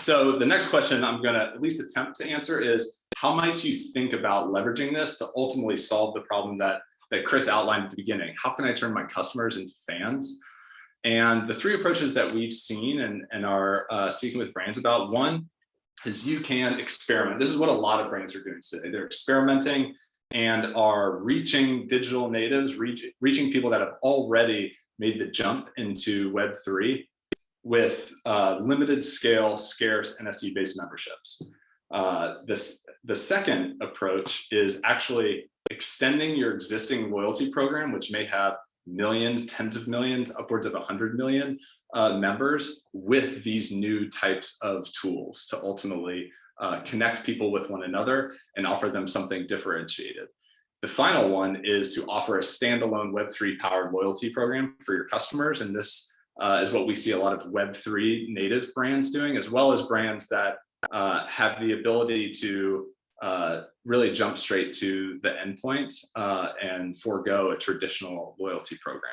So the next question I'm going to at least attempt to answer is, how might you think about leveraging this to ultimately solve the problem that Chris outlined at the beginning? How can I turn my customers into fans? And the three approaches that we've seen and are speaking with brands about, one is you can experiment. This is what a lot of brands are doing today. They're experimenting and are reaching digital natives, reaching people that have already made the jump into Web3 with limited scale, scarce NFT-based memberships. The second approach is actually extending your existing loyalty program, which may have millions, tens of millions, upwards of 100 million members, with these new types of tools to ultimately connect people with one another and offer them something differentiated. The final one is to offer a standalone Web3 powered loyalty program for your customers. And this is what we see a lot of Web3 native brands doing, as well as brands that have the ability to really jump straight to the endpoint and forego a traditional loyalty program.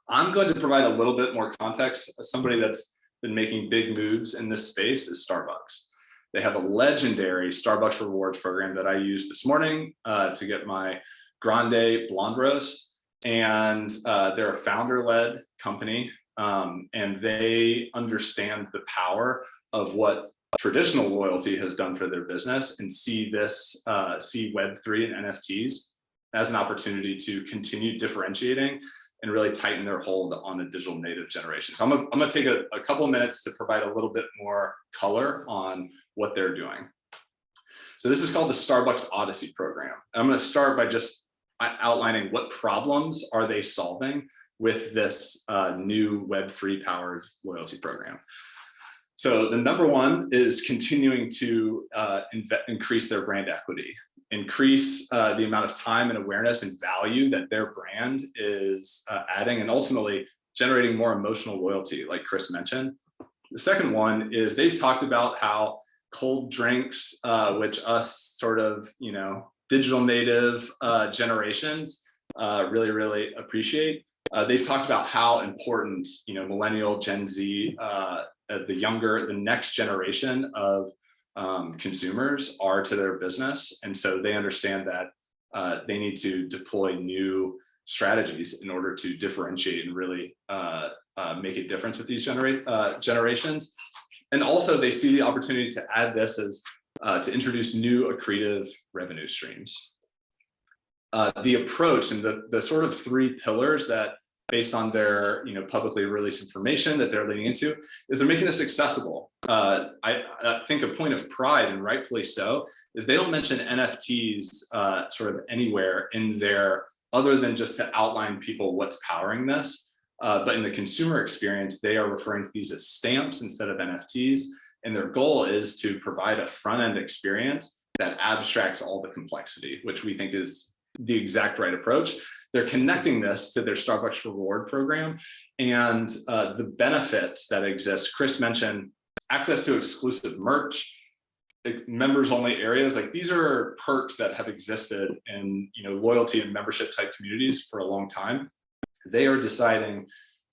I'm going to provide a little bit more context. Somebody that's been making big moves in this space is Starbucks. They have a legendary Starbucks rewards program that I used this morning to get my Grande Blonde Roast. And they're a founder-led company, and they understand the power of what traditional loyalty has done for their business, and see Web3 and NFTs as an opportunity to continue differentiating and really tighten their hold on the digital native generation. So I'm gonna take a couple of minutes to provide a little bit more color on what they're doing. So this is called the Starbucks Odyssey program. And I'm gonna start by just outlining what problems are they solving with this new Web3 powered loyalty program. So the number one is continuing to increase their brand equity, increase the amount of time and awareness and value that their brand is adding, and ultimately generating more emotional loyalty, like Chris mentioned. The second one is they've talked about how cold drinks, which us sort of, digital native generations really, really appreciate. They've talked about how important, millennial, Gen Z, the next generation of consumers are to their business. And so they understand that they need to deploy new strategies in order to differentiate and really make a difference with these generations. And also they see the opportunity to add this as to introduce new accretive revenue streams. The approach and the sort of three pillars that, based on their publicly released information that they're leading into, is they're making this accessible. I think a point of pride, and rightfully so, is they don't mention NFTs sort of anywhere in there, other than just to outline people what's powering this. But in the consumer experience, they are referring to these as stamps instead of NFTs. And their goal is to provide a front-end experience that abstracts all the complexity, which we think is the exact right approach. They're connecting this to their Starbucks reward program and the benefits that exist. Chris mentioned access to exclusive merch, members only areas. Like, these are perks that have existed in loyalty and membership type communities for a long time. They are deciding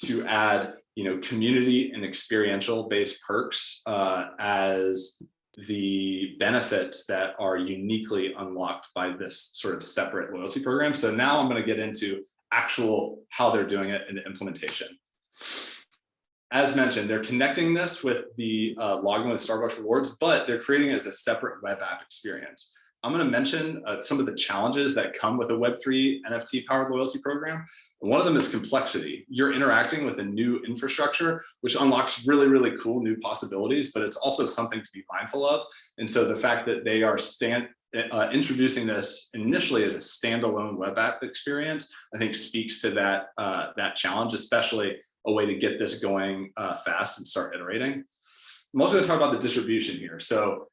to add community and experiential based perks as the benefits that are uniquely unlocked by this sort of separate loyalty program. So now I'm going to get into actual how they're doing it in the implementation. As mentioned, they're connecting this with the login with Starbucks Rewards, but they're creating it as a separate web app experience. I'm going to mention some of the challenges that come with a Web3 NFT powered loyalty program. And one of them is complexity. You're interacting with a new infrastructure, which unlocks really, really cool new possibilities, but it's also something to be mindful of. And so the fact that they are introducing this initially as a standalone web app experience, I think speaks to that challenge, especially a way to get this going fast and start iterating. I'm also going to talk about the distribution here. So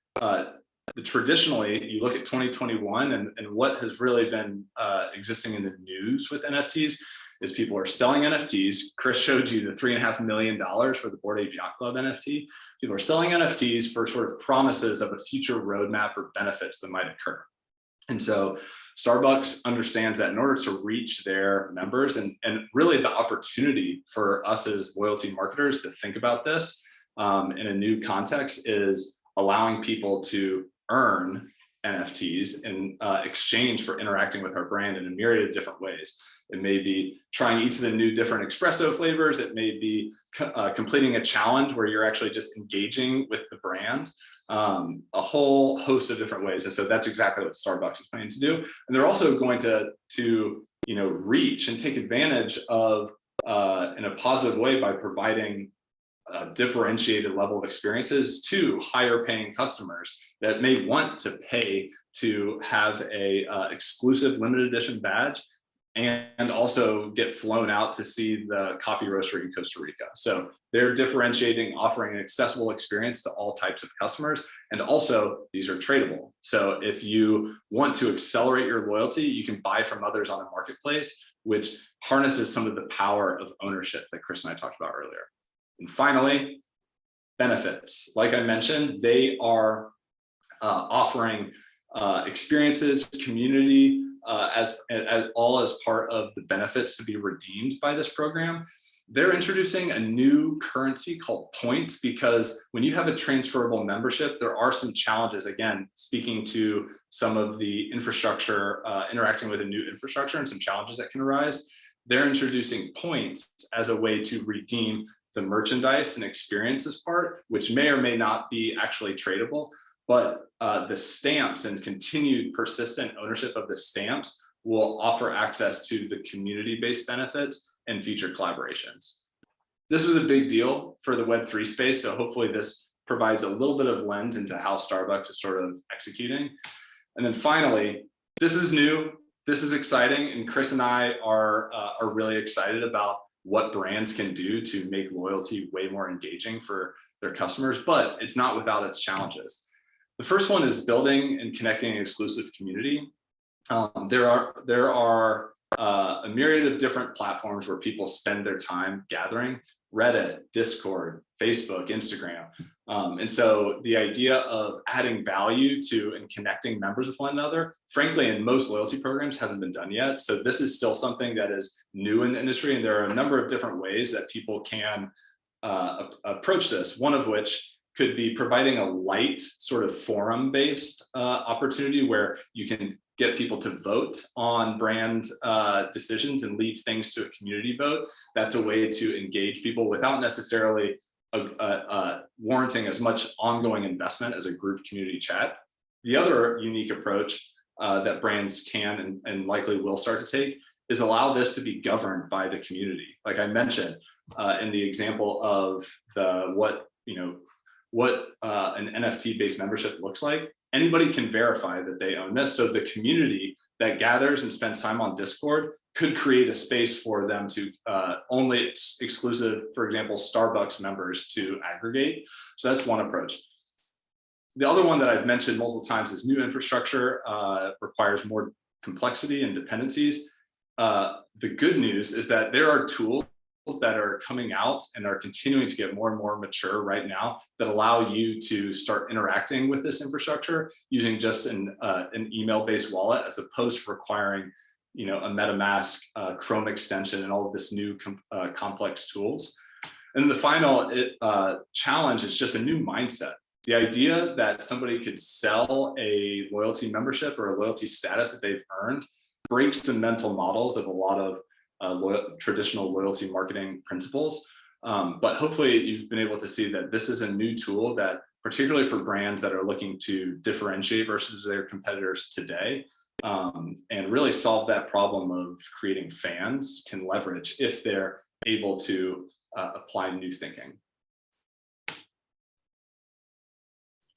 traditionally, you look at 2021 and what has really been existing in the news with NFTs is people are selling NFTs. Chris showed you the $3.5 million for the Bored Ape Yacht Club NFT. People are selling NFTs for sort of promises of a future roadmap or benefits that might occur. And so Starbucks understands that in order to reach their members, and really the opportunity for us as loyalty marketers to think about this in a new context is allowing people to earn NFTs in exchange for interacting with our brand in a myriad of different ways. It may be trying each of the new different espresso flavors. It may be completing a challenge where you're actually just engaging with the brand, a whole host of different ways. And so that's exactly what Starbucks is planning to do. And they're also going to reach and take advantage of in a positive way by providing a differentiated level of experiences to higher paying customers that may want to pay to have a exclusive limited edition badge and also get flown out to see the coffee roastery in Costa Rica. So they're differentiating, offering an accessible experience to all types of customers. And also these are tradable. So if you want to accelerate your loyalty, you can buy from others on a marketplace, which harnesses some of the power of ownership that Chris and I talked about earlier. And finally, benefits. Like I mentioned, they are offering experiences, community, as all as part of the benefits to be redeemed by this program. They're introducing a new currency called points, because when you have a transferable membership, there are some challenges. Again, speaking to some of the infrastructure, interacting with a new infrastructure and some challenges that can arise. They're introducing points as a way to redeem the merchandise and experiences part, which may or may not be actually tradable, but the stamps and continued persistent ownership of the stamps will offer access to the community-based benefits and future collaborations. This was a big deal for the Web3 space, so hopefully this provides a little bit of lens into how Starbucks is sort of executing. And then finally, this is new, this is exciting, and Chris and I are really excited about what brands can do to make loyalty way more engaging for their customers, but it's not without its challenges. The first one is building and connecting an exclusive community. There are a myriad of different platforms where people spend their time gathering: Reddit, Discord, Facebook, Instagram. And so the idea of adding value to and connecting members with one another, frankly, in most loyalty programs hasn't been done yet. So this is still something that is new in the industry. And there are a number of different ways that people can approach this, one of which could be providing a light sort of forum-based opportunity where you can get people to vote on brand decisions and leave things to a community vote. That's a way to engage people without necessarily warranting as much ongoing investment as a group community chat. The other unique approach that brands can and likely will start to take is allow this to be governed by the community. Like I mentioned in the example of what an NFT-based membership looks like, anybody can verify that they own this. So the community that gathers and spends time on Discord could create a space for them to only exclusive, for example, Starbucks members to aggregate. So that's one approach. The other one that I've mentioned multiple times is new infrastructure requires more complexity and dependencies. The good news is that there are tools that are coming out and are continuing to get more and more mature right now that allow you to start interacting with this infrastructure using just an email-based wallet, as opposed to requiring a MetaMask Chrome extension and all of this new complex tools. And the final challenge is just a new mindset. The idea that somebody could sell a loyalty membership or a loyalty status that they've earned breaks the mental models of a lot of traditional loyalty marketing principles. But hopefully you've been able to see that this is a new tool that, particularly for brands that are looking to differentiate versus their competitors today, and really solve that problem of creating fans, can leverage if they're able to apply new thinking.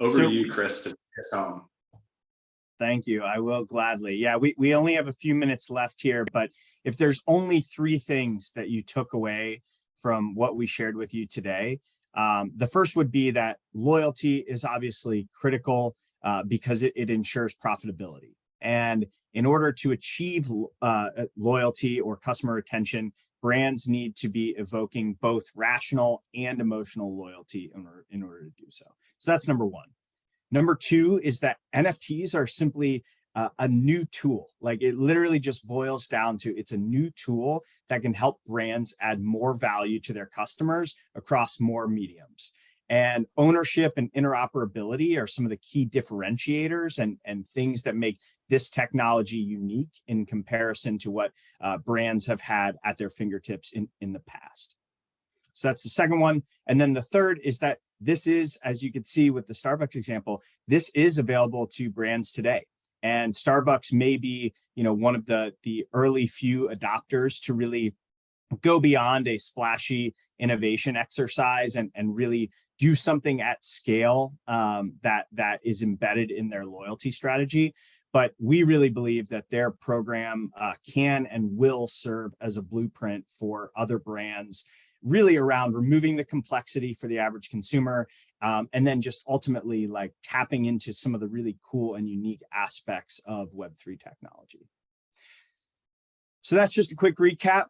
Over to you, Chris, to take us home. Thank you. I will gladly. Yeah, we only have a few minutes left here, but if there's only 3 things that you took away from what we shared with you today, the first would be that loyalty is obviously critical because it ensures profitability. And in order to achieve loyalty or customer retention, brands need to be evoking both rational and emotional loyalty in order to do so. So that's number 1. Number 2 is that NFTs are simply a new tool. Like, it literally just boils down to, it's a new tool that can help brands add more value to their customers across more mediums. And ownership and interoperability are some of the key differentiators and things that make this technology unique in comparison to what brands have had at their fingertips in the past. So that's the second one. And then the third is that this is, as you can see with the Starbucks example, this is available to brands today. And Starbucks may be, one of the early few adopters to really go beyond a splashy innovation exercise and really do something at scale that is embedded in their loyalty strategy. But we really believe that their program can and will serve as a blueprint for other brands, really around removing the complexity for the average consumer, and then just ultimately like tapping into some of the really cool and unique aspects of Web3 technology. So that's just a quick recap.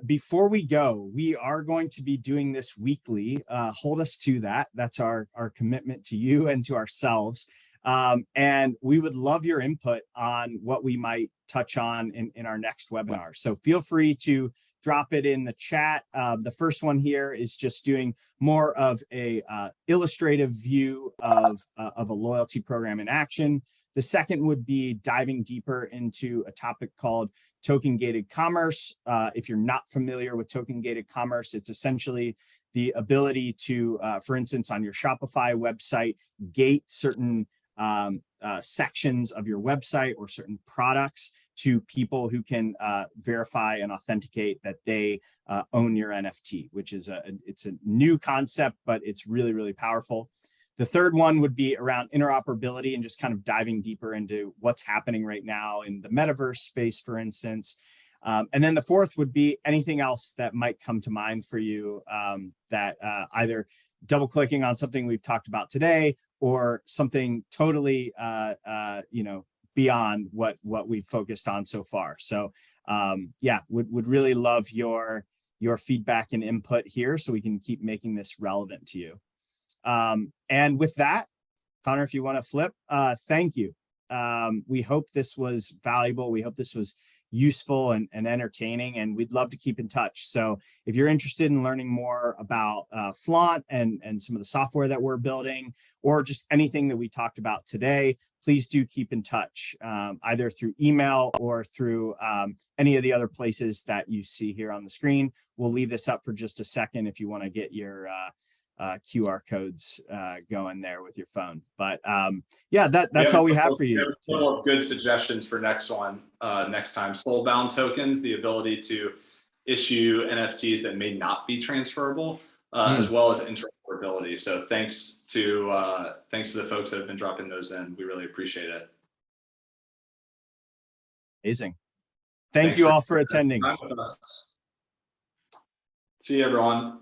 Before we go, we are going to be doing this weekly. Hold us to that. That's our commitment to you and to ourselves. And we would love your input on what we might touch on in our next webinar. So feel free to drop it in the chat. The first one here is just doing more of a illustrative view of a loyalty program in action. The second would be diving deeper into a topic called token-gated commerce. If you're not familiar with token-gated commerce, it's essentially the ability to, for instance, on your Shopify website, gate certain sections of your website or certain products to people who can verify and authenticate that they own your NFT, which is it's a new concept, but it's really, really powerful. The third one would be around interoperability and just kind of diving deeper into what's happening right now in the metaverse space, for instance. And then the fourth would be anything else that might come to mind for you that either double clicking on something we've talked about today or something totally, beyond what we've focused on so far. So yeah, would really love your feedback and input here so we can keep making this relevant to you. And with that, Connor, if you want to flip, thank you. We hope this was valuable. We hope this was useful and entertaining, and we'd love to keep in touch. So if you're interested in learning more about Flaunt and some of the software that we're building, or just anything that we talked about today, please do keep in touch, either through email or through any of the other places that you see here on the screen. We'll leave this up for just a second if you want to get your QR codes going there with your phone. But yeah, that's all we have for you. Good suggestions for next one, next time. Soulbound tokens, the ability to issue NFTs that may not be transferable, as well as interoperability. So thanks to the folks that have been dropping those in. We really appreciate it. Amazing. Thanks you all for attending. See you, everyone.